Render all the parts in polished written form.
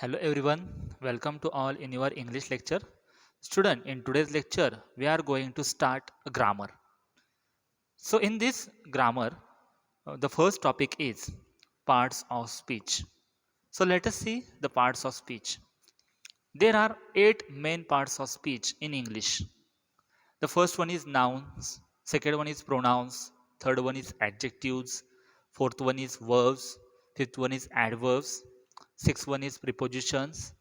Hello everyone, welcome to all in your English lecture. Student, in today's lecture, we are going to start a grammar. So in this grammar, the first topic is parts of speech. So let us see the parts of speech. There are 8 main parts of speech in English. The first one is nouns, second one is pronouns, third one is adjectives, fourth one is verbs, fifth one is adverbs, sixth one is prepositions,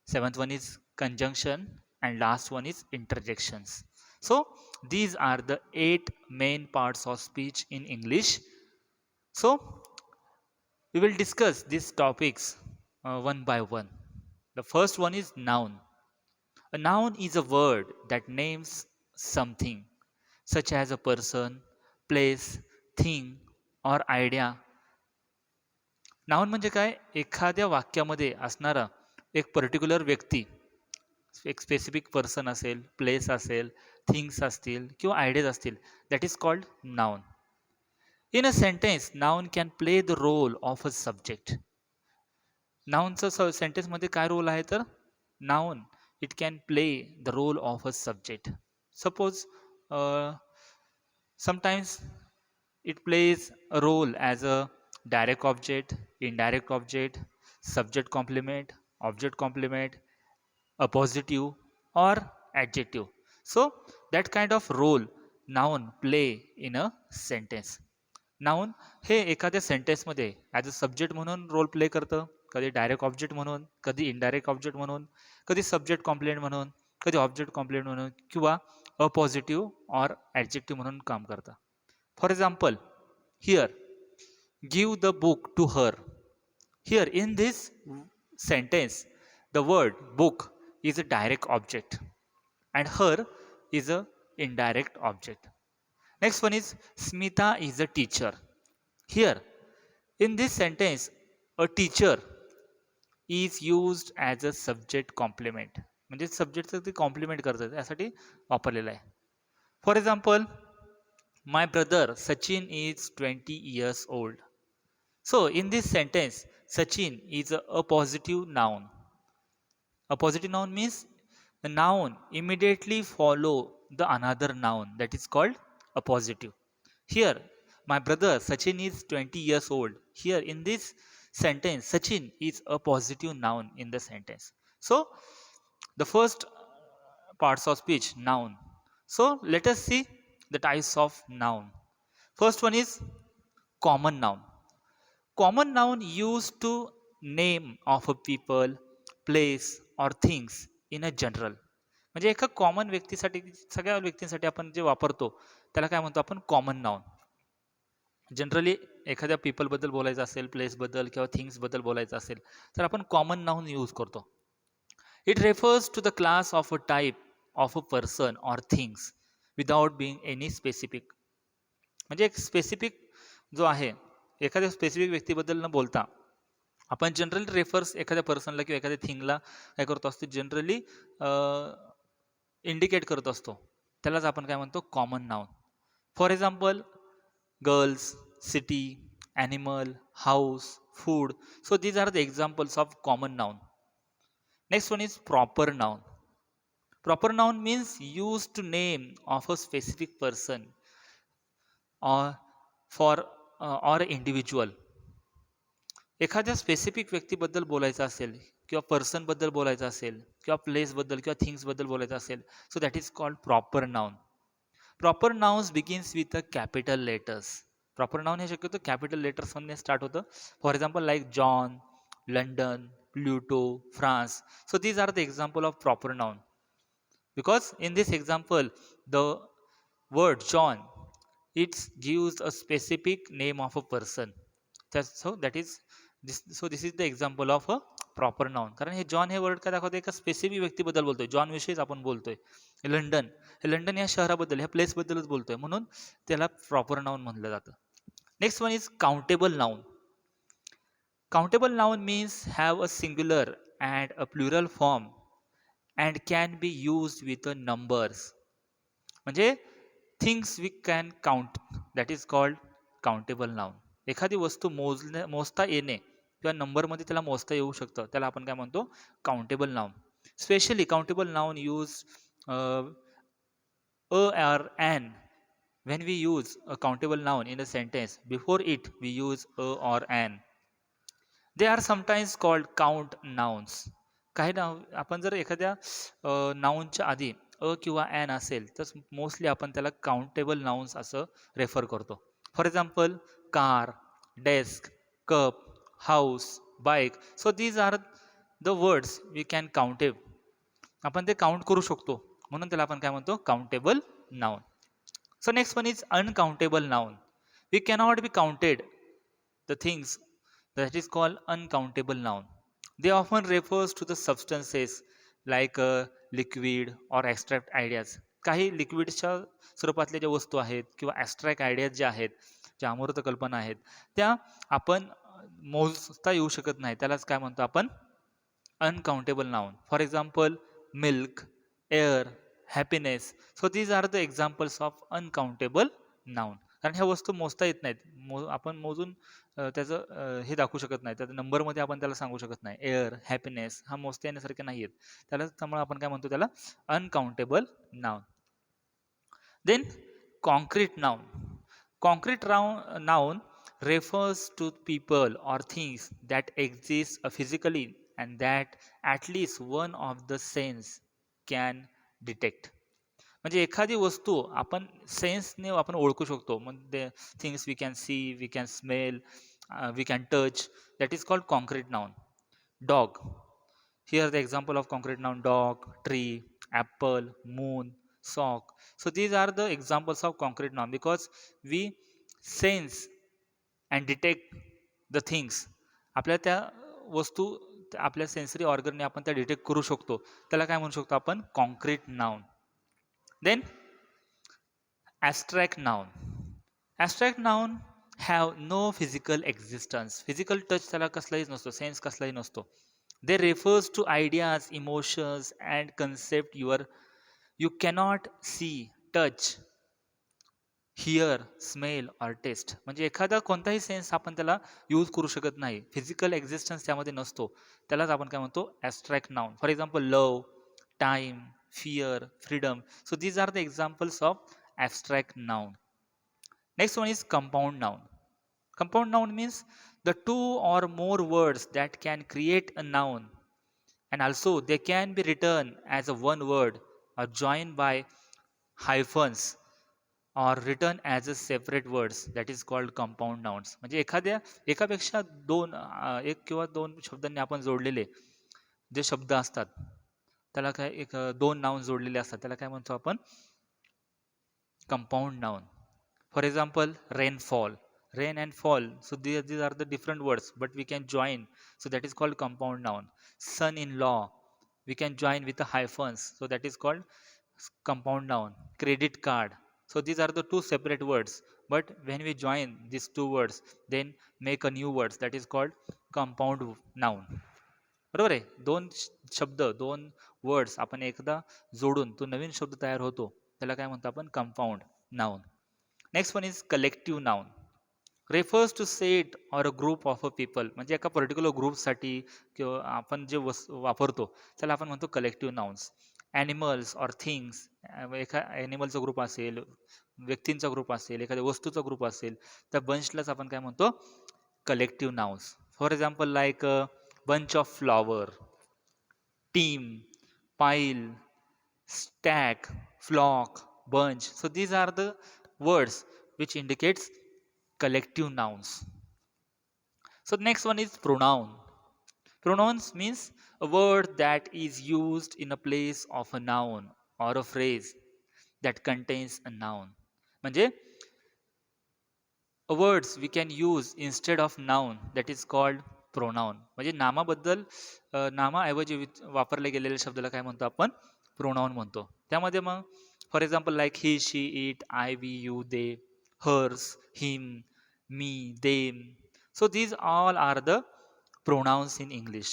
seventh one is conjunction, and last one is interjections. So these are the 8 main parts of speech in English. So we will discuss these topics one by one. The first one is noun. A noun is a word that names something, such as a person, place, thing, or idea. Noun म्हणजे काय? एखाद्या वाक्यामध्ये असणारा एक particular व्यक्ती, एक specific person असेल, place असेल, थिंग्स असतील किंवा आयडियाज असतील, that is called noun. In a sentence noun can play the role of a subject. नाउनचा सेंटेन्समध्ये काय रोल आहे तर noun it can play the role of a subject. Suppose sometimes it plays a role as a direct object, indirect object, subject complement, object complement, appositive, or adjective. So that kind of role noun play in a sentence. Noun हे एखाद्या सेंटेन्समध्ये as a subject म्हणून role play करतं, कधी direct object म्हणून, कधी indirect object म्हणून, कधी सब्जेक्ट कॉम्प्लेंट म्हणून, कधी ऑब्जेक्ट कॉम्प्लेंट म्हणून किंवा अपॉझिटिव्ह ऑर ॲडजेक्टिव्ह म्हणून काम करतं. For example, here give the book to her. Here in this sentence, the word book is a direct object and her is a indirect object. Next one is Smita is a teacher. Here in this sentence, a teacher is used as a subject complement. म्हणजे सब्जेक्टचं ते compliment करतं त्यासाठी वापरलेलं आहे. For example, my brother Sachin is 20 years old. So in this sentence, Sachin is a positive noun. A positive noun means the noun immediately follow the another noun that is called a positive. Here, my brother Sachin is 20 years old. Here in this sentence, Sachin is a positive noun in the sentence. So the first parts of speech, noun. So let us see the types of noun. First one is common noun. Common noun used to name of a people, place or things in a general. म्हणजे एका common व्यक्तीसाठी, सगळ्या व्यक्तींसाठी आपण जे वापरतो त्याला काय म्हणतो आपण? Common noun. जनरली एखाद्या पीपलबद्दल बोलायचं असेल, प्लेसबद्दल किंवा थिंग्सबद्दल बोलायचं असेल तर आपण कॉमन नाउन यूज करतो. It refers to the class of a type of a person or things without being any specific. म्हणजे एक स्पेसिफिक जो आहे, एखाद्या स्पेसिफिक व्यक्तीबद्दल न बोलता आपण जनरली रेफर्स एखाद्या पर्सनला किंवा एखाद्या थिंगला काय करतो असतो, जनरली इंडिकेट करत असतो, त्यालाच आपण काय म्हणतो? Common noun. For example, girls, city, animal, house, food. So these are the examples of common noun. Next one is proper noun. Proper noun means use to name of a specific person or for or individual. एखाद्या specific व्यक्तीबद्दल बोलायचं असेल किंवा पर्सनबद्दल बोलायचं असेल किंवा प्लेसबद्दल किंवा थिंग्सबद्दल बोलायचं असेल, so that is called proper noun. Proper nouns begins with a capital letters. Proper noun हे शक्यतो कॅपिटल लेटर्समध्ये स्टार्ट होतं. For example like John, London, Pluto, France. So these are the example of proper noun. Because in this example, the word John, it gives a specific name of a person. So that is this. So this is the example of a proper noun. कारण हे John हे word काय दाखवते? एका specific व्यक्तीबद्दल बोलतोय, John विषयीच आपण बोलतोय. London, हे London या शहराबद्दल, ह्या प्लेसबद्दलच बोलतोय, म्हणून त्याला प्रॉपर नाउन म्हणलं जातं. Next one is countable noun. Countable noun means have a singular and a plural form and can be used with a numbers. म्हणजे things we can count, that is called countable noun. एखादी वस्तू मोजता येणे किंवा नंबरमध्ये त्याला मोजता येऊ शकतं, त्याला आपण काय म्हणतो, countable noun. Specially countable noun use a or an. When we use a countable noun in a sentence, before it we use a or an. They are sometimes called count nouns. काही नाव आपण जर एखाद्या नाऊनच्या आधी अ किंवा an असेल तर mostly आपण त्याला काउंटेबल नाउन्स असं रेफर करतो. For example car, desk, cup, house, bike. So these are the words we can countable. आपण ते काउंट करू शकतो, म्हणून त्याला आपण काय म्हणतो, countable noun. So next one is uncountable noun. We cannot be counted the things, that is called uncountable noun. They often refers to the substances like liquid or abstract ideas. काही लिक्विडच्या स्वरूपातल्या ज्या वस्तू आहेत किंवा ॲस्ट्रॅक्ट आयडियाज ज्या आहेत, ज्या अमूर्त कल्पना आहेत, त्या आपण मोजता येऊ शकत नाही, त्यालाच काय म्हणतो आपण, uncountable noun. For example, milk, air, happiness. So these are the examples of uncountable noun. कारण ह्या वस्तू मोजता येत नाहीत, आपण मोजून त्याचं हे दाखवू शकत नाही, त्याचा नंबरमध्ये आपण त्याला सांगू शकत नाही. एअर, हॅपीनेस हा मोजता येण्यासारखे नाही आहेत, त्यामुळे आपण काय म्हणतो, त्याला uncountable noun. Then concrete noun. Concrete noun refers to people or things that exist physically and that at least one of the sense can detect. म्हणजे एखादी वस्तू आपण सेन्सने आपण ओळखू शकतो. म्हणजे things we can see, we can smell, we can touch. That is called concrete noun. Dog. Here the example of concrete noun: dog, tree, apple, moon, sock. So these are the examples of concrete noun because we sense and detect the things. आपल्या त्या वस्तू आपल्या sensory ऑर्गनने आपण त्या detect करू शकतो, त्याला काय म्हणू शकतो आपण, concrete noun. Then abstract noun. Abstract noun have no physical existence. Physical touch त्याला कसलाही नसतो, सेन्स कसलाही नसतो. They refers to ideas, emotions and concept you cannot see, touch, hear, smell or taste. म्हणजे एखादा कोणताही सेन्स आपण त्याला यूज करू शकत नाही, फिजिकल एक्झिस्टन्स त्यामध्ये नसतो, त्यालाच आपण काय म्हणतो, abstract noun. For example love, time, fear, freedom. So these are the examples of abstract noun. Next one is compound noun. Compound noun means the two or more words that can create a noun, and also they can be written as a one word or joined by hyphens or written as a separate words, that is called compound nouns. म्हणजे एकापेक्षा दोन, एक किंवा दोन शब्दांनी आपण जोडलेले जे शब्द असतात, त्याला काय, दोन नाउन जोडलेले असतात, त्याला काय म्हणतो आपण, compound noun. For example rainfall, rain and fall. So these are the different words, but we can join. So that is called compound noun. Son-in-law, we can join with the hyphens. So that is called compound noun. Credit card. So these are the two separate words. But when we join these two words, then make a new words. That is called compound noun. बरोबर आहे, दोन शब्द, दोन words आपण एकदा जोडून तो नवीन शब्द तयार होतो, त्याला काय म्हणतो आपण, compound noun. Next one is collective noun. Refers to set or a group of a people. म्हणजे एका पर्टिक्युलर ग्रुपसाठी किंवा आपण जे वापरतो त्याला आपण म्हणतो collective nouns. Animals or things, एका ॲनिमलचा ग्रुप असेल, व्यक्तींचा ग्रुप असेल, एखाद्या वस्तूचा ग्रुप असेल, त्या बंचलाच आपण काय म्हणतो, collective nouns. For example like bunch of flower, team, pile, stack, flock, bunch. So these are the words which indicates collective nouns. So the next one is pronoun. Pronouns means a word that is used in a place of a noun or a phrase that contains a noun. म्हणजे words we can use instead of noun, that is called pronoun. म्हणजे नामाबद्दल नामाऐवजी वापरले गेलेल्या शब्दाला काय म्हणतो आपण, pronoun म्हणतो. त्यामध्ये मग for example like he, she, it, I, we, you, they, hers, him, me, them. So these all are the pronouns in English.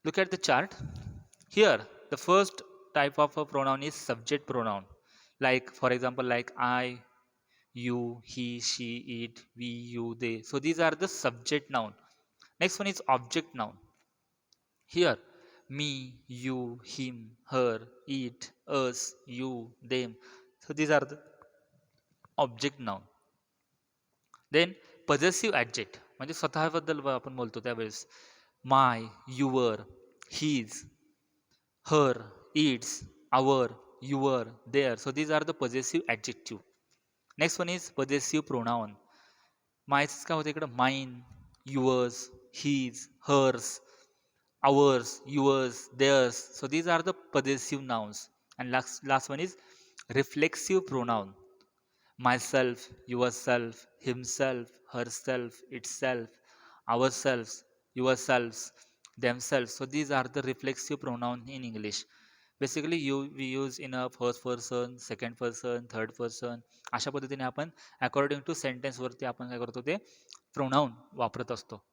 Look at the chart. Here, the first type of a pronoun is subject pronoun. Like, for example, like I, you, he, she, it, we, you, they. So these are the subject noun. Next one is object noun. Here, me, you, him, her, it, us, you, them. So these are the object noun. Then possessive adjective म्हणजे स्वतःबद्दल आपण बोलतो त्यावेळेस my, your, his, her, its, our, your, their. So these are the possessive adjective. Next one is possessive pronoun. मायच काय होतं इकडं mine, yours, his, hers, ours, yours, theirs. So these are the possessive nouns. And last one is reflexive pronoun. Myself, yourself, himself, herself, itself, ourselves, yourselves, themselves. So these are the reflexive pronoun in English. Basically we use in a first person, second person, third person. अशा पद्धतीने आपण according to sentence वरती आपण काय करतो ते pronoun वापरत असतो.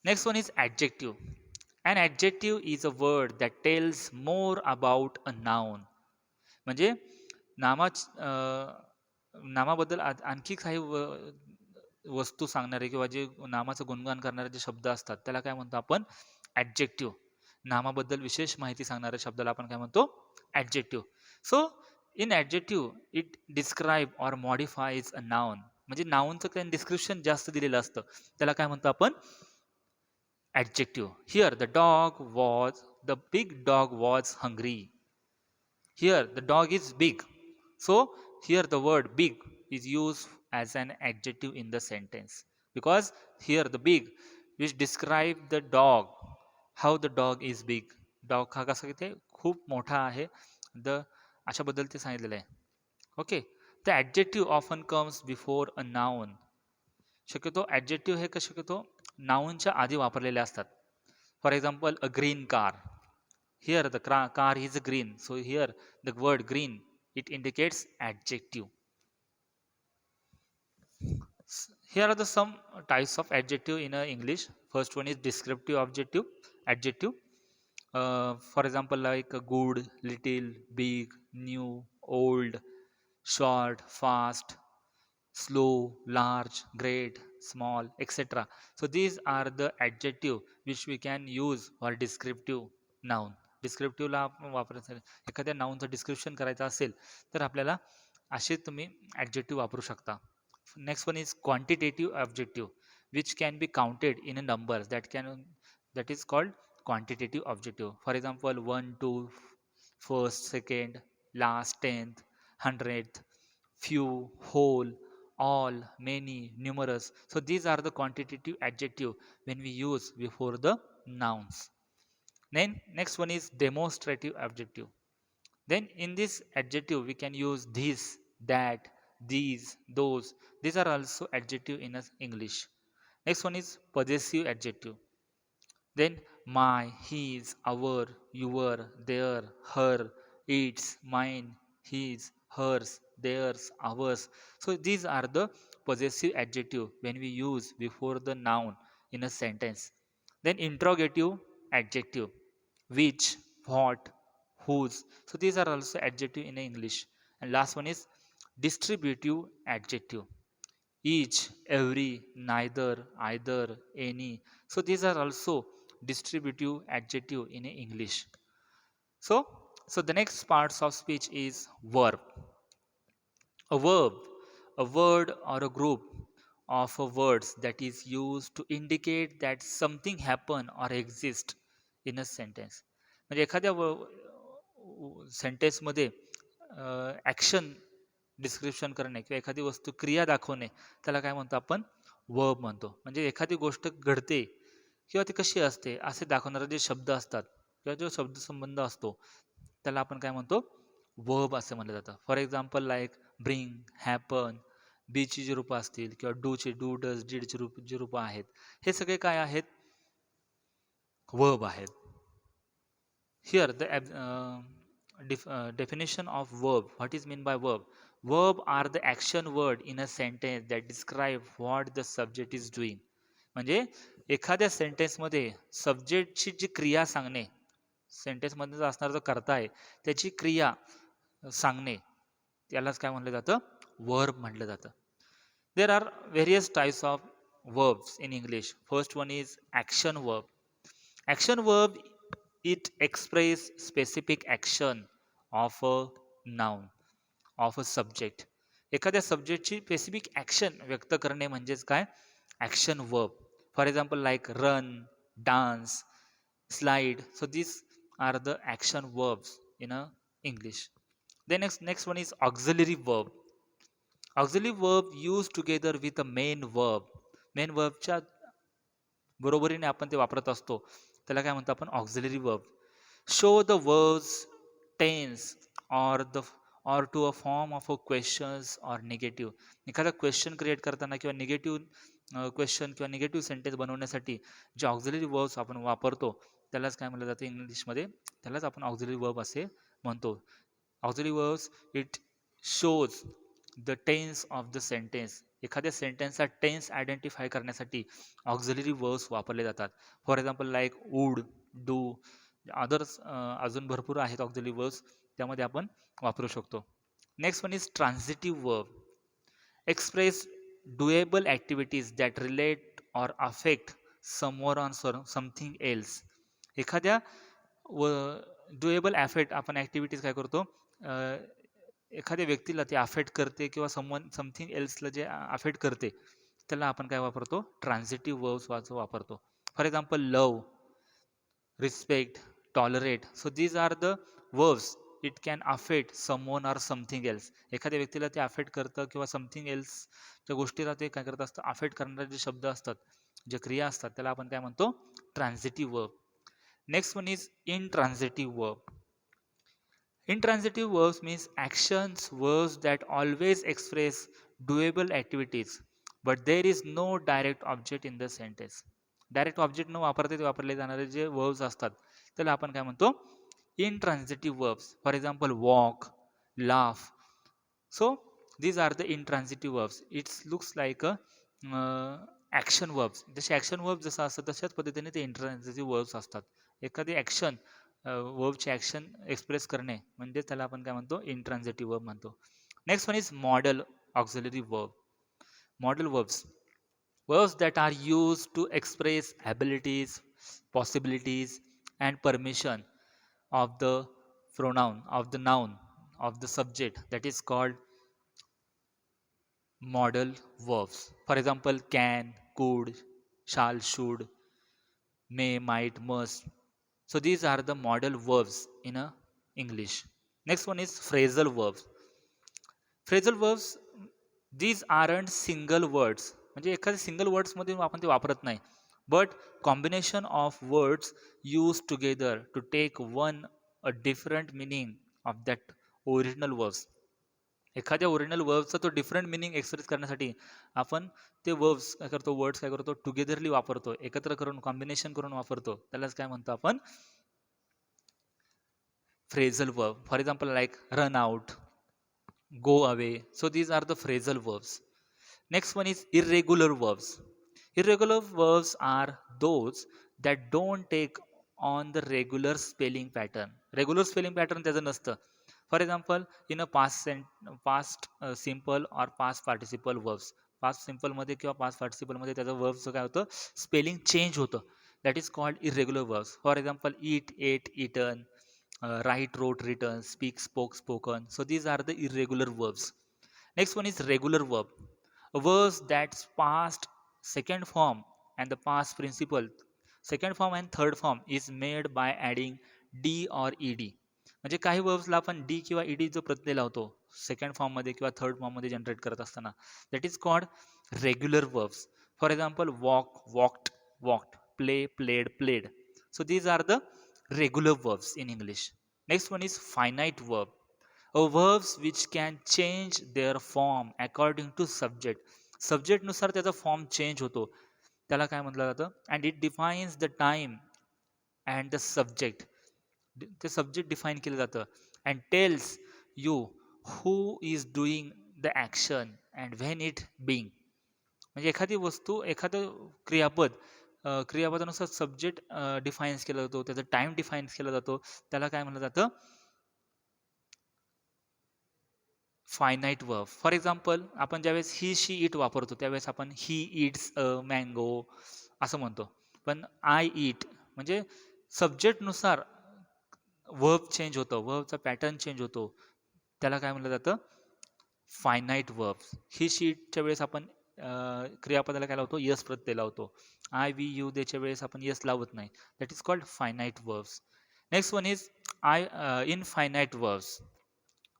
Next one is adjective. An adjective is a word that tells more about a noun. म्हणजे नामाबद्दल आणखी काही वस्तू सांगणारे किंवा जे नामाचं गुणगान करणारे जे शब्द असतात त्याला काय म्हणतो आपण ॲडजेक्टिव्ह. नामाबद्दल विशेष माहिती सांगणाऱ्या शब्दाला आपण काय म्हणतो adjective. So in adjective it describe or modifies a noun. म्हणजे नाउनचं काही डिस्क्रिप्शन जास्त दिलेलं असतं त्याला काय म्हणतो आपण adjective. Here the big dog was hungry. Here the dog is big. So here the word big is used as an adjective in the sentence because here the big which describe the dog, how the dog is big. Dog हा कसा किती खूप मोठा आहे. The अशाबद्दल ते सांगितलेलं आहे. Okay. The adjective often comes before a noun. शक्यतो ॲडजेक्टिव्ह हे शक्यतो नाऊनच्या आधी वापरलेले असतात. For example a green car. Here the car is green. So here the word green it indicates adjective. Here are the some types of adjective in English. First one is descriptive adjective. For example, like good, little, big, new, old, short, fast, slow, large, great, small, etc. So these are the adjective which we can use for descriptive noun. डिस्क्रिप्टिव्हला आपण वापरायचं एखाद्या नाऊनचं description करायचं असेल तर आपल्याला असे तुम्ही adjective वापरू शकता. Next one is quantitative objective which can be counted in a numbers that is called quantitative objective. For example, 1, 2, first, second, last, tenth, hundredth, few, whole, all, many, numerous. So these are the quantitative adjective when we use before the nouns. Then next one is demonstrative adjective. Then in this adjective we can use this, that, these, those. These are also adjective in English. Next one is possessive adjective. Then my, his, our, your, their, her, its, mine, his, hers, theirs, ours. So these are the possessive adjective when we use before the noun in a sentence. Then interrogative adjective. Which, what, whose. So these are also adjective in English. And last one is distributive adjective. Each, every, neither, either, any. So these are also distributive adjective in English. So the next parts of speech is verb. A verb, a word or a group of words that is used to indicate that something happen or exist in a sentence. म्हणजे एखाद्या सेंटेन्समध्ये action description करणे किंवा एखादी वस्तू क्रिया दाखवणे त्याला काय म्हणतो आपण वर्ब म्हणतो. म्हणजे एखादी गोष्ट घडते किंवा ती कशी असते असे दाखवणारे जे शब्द असतात किंवा जो शब्दसंबंध असतो त्याला आपण काय म्हणतो वर्ब असं म्हटलं जातं. For example like bring, happen, बीची जी रूपं असतील किंवा डूची डू डज डीडची जी रूपं आहेत हे सगळे काय आहेत वर्ब आहेत. Here the definition of verb. What is meant by verb? Verb are the action word in a sentence that describe what the subject is doing. म्हणजे एखाद्या सेंटेन्समध्ये सब्जेक्टची जी क्रिया सांगणे, सेंटेन्समध्ये असणारा जो कर्ता आहे त्याची क्रिया सांगणे त्यालाच काय म्हटलं जातं वर्ब म्हटलं जातं. There are various types of verbs in English. First one is action verb. Action verb, it express specific action of a noun, of a subject. एखाद्या सब्जेक्टची स्पेसिफिक ऍक्शन व्यक्त करणे म्हणजेच काय, action verb. For example like run, dance, slide. So these are the action verbs in a English. The next one is auxiliary verb. Auxiliary verb used together with a main verb. Main वर्बच्या बरोबरीने आपण ते वापरत असतो, त्याला काय म्हणतो आपण, auxiliary verb. Show the words tense or the or to a form of a questions or negative. एखादा क्वेश्चन क्रिएट करताना किंवा निगेटिव्ह क्वेश्चन किंवा निगेटिव्ह सेंटेन्स बनवण्यासाठी जे ऑक्झिलरी वर्ब्स आपण वापरतो त्यालाच काय म्हटलं जातं इंग्लिशमध्ये, त्यालाच आपण ऑक्झिलरी वर्ब असे म्हणतो. Auxiliary verbs it shows the tense of the sentence. एखाद्या सेंटेन्सचा टेन्स आयडेंटिफाय करण्यासाठी ऑक्झिलरी वर्ब्स वापरले जातात. For example like would, do, others अजून भरपूर आहेत ऑक्झिलरी वर्ब्स, त्यामध्ये आपण वापरू शकतो. Next one is transitive verb. Express doable activities that relate or affect someone on something else. एखाद्या डुएबल अफेक्ट आपण ॲक्टिव्हिटीज काय करतो, एखाद्या व्यक्तीला ते अफेक्ट करते किंवा समथिंग एल्सला जे अफेक्ट करते त्याला आपण काय वापरतो, ट्रान्झिटिव्ह वर्ब्स वापरतो. For example love, respect, tolerate. So these are the verbs it can affect someone or something else. एखाद्या व्यक्तीला ते अफेक्ट करतं किंवा समथिंग एल्सच्या गोष्टीला ते काय करत असतं, अफेक्ट करणारे जे शब्द असतात, जे क्रिया असतात, त्याला आपण काय म्हणतो, transitive verb. Next one is intransitive verb. Intransitive verbs means actions, verbs that always express doable activities, but there is no direct object in the sentence. Direct object न वापरता ते वापरले जाणारे जे वर्ब्स असतात त्याला आपण काय म्हणतो, intransitive verbs. For example walk, laugh. So these are the intransitive verbs. It's looks like a action verbs. जसे ॲक्शन वर्ब जसं असतं तशाच पद्धतीने ते इंट्रान्सिटिव्ह वर्ब्स असतात. एखादी ॲक्शन वर्बची ॲक्शन एक्सप्रेस करणे म्हणजे त्याला आपण काय म्हणतो, इंट्रान्सिटिव्ह वर्ब म्हणतो. Next one is modal auxiliary verb. Modal verbs, verbs that are used to express abilities, possibilities, and permission of the pronoun, of the noun, of the subject, that is called modal verbs. For example, can, could, shall, should, may, might, must. So these are the modal verbs in a English. Next one is phrasal verbs. Phrasal verbs, these aren't single words. म्हणजे एखाद्या single words मध्ये आपण ते वापरत नाही, but combination of words use together to take one a different meaning of that original words. एखाद्या original वर्बचा तो डिफरंट मिनिंग एक्सप्रेस करण्यासाठी आपण ते वर्ब्स काय करतो, वर्ड्स काय करतो, टुगेदरली वापरतो, एकत्र करून कॉम्बिनेशन करून वापरतो, त्यालाच काय म्हणतो आपण, phrasal verb. For example, like run out, go away. So these are the phrasal verbs. Next one is irregular verbs. Irregular verbs are those that don't take on the regular spelling pattern. Regular spelling pattern त्याचं नसतं. For example in a past simple और past participle verbs. Past सिम्पलमध्ये किंवा past पार्टिसिपलमध्ये त्याचं वर्ब्सचं काय होतं, स्पेलिंग चेंज होतं. That is called irregular verbs. For example eat, ate, eaten, write, wrote, written, speak, spoke, spoken. So these are the irregular verbs. Next one is regular verb. A verb that's past second form and the past principle. Second form and third form is made by adding d or ed. म्हणजे काही वर्ब्सला आपण D किंवा ED जो प्रत्यय लावतो second form मध्ये किंवा third form मध्ये generate करत असताना, that is called regular verbs. For example walk, walked, walked, play, played, played. So these are the regular verbs in English. Next one is finite verb. Verbs which can change their form according to subject. Subject नुसार त्याचा form change होतो, त्याला काय म्हटलं जातं, and it defines the time and the subject. ते subject define केलं जातं and tells you who is doing the action and when it being. म्हणजे एखादी वस्तू, एखादं क्रियापद, क्रियापदानुसार सब्जेक्ट डिफाईन्स केला जातो, त्याचा टाइम डिफाईन्स केला जातो, त्याला काय म्हणलं जातं, फायनाईट वर्ब. फॉर एक्झाम्पल आपण ज्यावेळेस ही, शी, इट वापरतो त्यावेळेस आपण ही इट्स अ मँगो असं म्हणतो. पण आय ईट म्हणजे सब्जेक्टनुसार वर्ब चेंज होतं, वर्बचा पॅटर्न चेंज होतो. त्याला काय म्हणलं जातं? Finite verbs. ही शीटच्या वेळेस आपण क्रियापदाला काय लावतो? यस प्रत्यय लावतो. आय, वी, यू देच्या वेळेस आपण यस लावत नाही. That is called finite verbs. Next one is infinite verbs.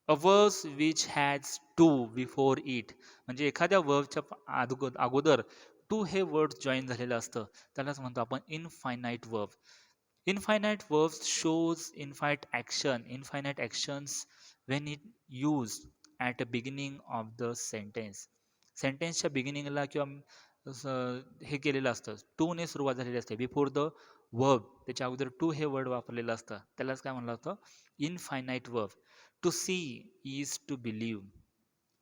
A verbs which has to before it. म्हणजे एखाद्या वर्बच्या अगोदर टू हे वर्ड जॉईन झालेलं असतं. त्यालाच म्हणतो आपण infinite verb. Infinite verbs shows infinite actions when it used at the beginning of the sentence. सेंटेन्सच्या बिगिनिंगला किंवा हे केलेलं असतं. टू ने सुरुवात झालेली असते. बिफोर द वर्ब त्याच्या अगोदर टू हे वर्ड वापरलेलं असतं. त्यालाच काय म्हणलं जातं? Infinite verb. To see is to believe.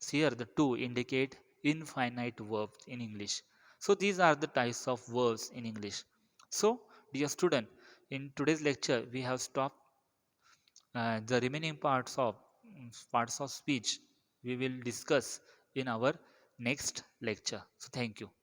Here the two indicate infinite verbs in English. So these are the types of verbs in English. So dear student, in today's lecture we have stopped the remaining parts of speech we will discuss in our next lecture. So thank you.